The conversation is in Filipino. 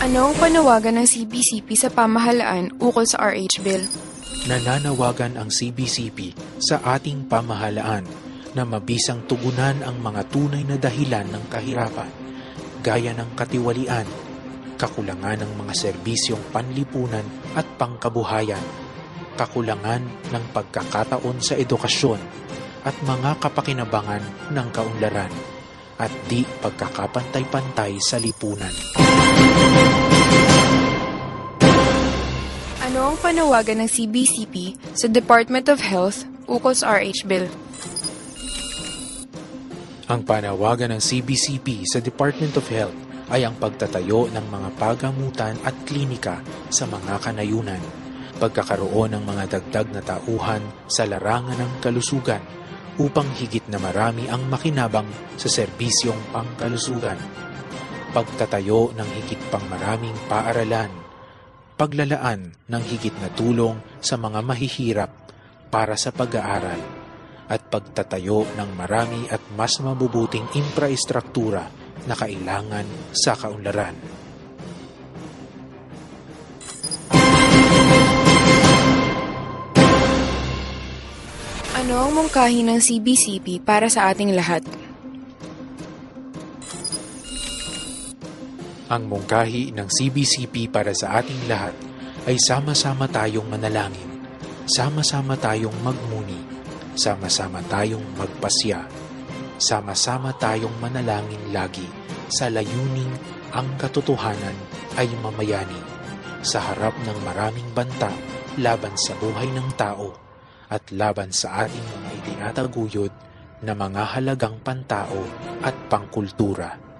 Ano ang panawagan ng CBCP sa pamahalaan ukol sa RH Bill? Nananawagan ang CBCP sa ating pamahalaan na mabisang tugunan ang mga tunay na dahilan ng kahirapan, gaya ng katiwalian, kakulangan ng mga serbisyong panlipunan at pangkabuhayan, kakulangan ng pagkakataon sa edukasyon at mga kapakinabangan ng kaunlaran, at di pagkakapantay-pantay sa lipunan. Ano ang panawagan ng CBCP sa Department of Health ukol sa RH Bill? Ang panawagan ng CBCP sa Department of Health ay ang pagtatayo ng mga pagamutan at klinika sa mga kanayunan, pagkakaroon ng mga dagdag na tauhan sa larangan ng kalusugan upang higit na marami ang makinabang sa serbisyong pangkalusugan, pagtatayo ng higit pang maraming paaralan, paglalaan ng higit na tulong sa mga mahihirap para sa pag-aaral, at pagtatayo ng marami at mas mabubuting infrastruktura na kailangan sa kaunlaran. Ano ang mungkahi ng CBCP para sa ating lahat? Ang mungkahi ng CBCP para sa ating lahat ay sama-sama tayong manalangin, sama-sama tayong magmuni, sama-sama tayong magpasya, sama-sama tayong manalangin lagi sa layuning ang katotohanan ay mamayani sa harap ng maraming banta laban sa buhay ng tao at laban sa ating mga itinataguyod na mga halagang pantao at pangkultura.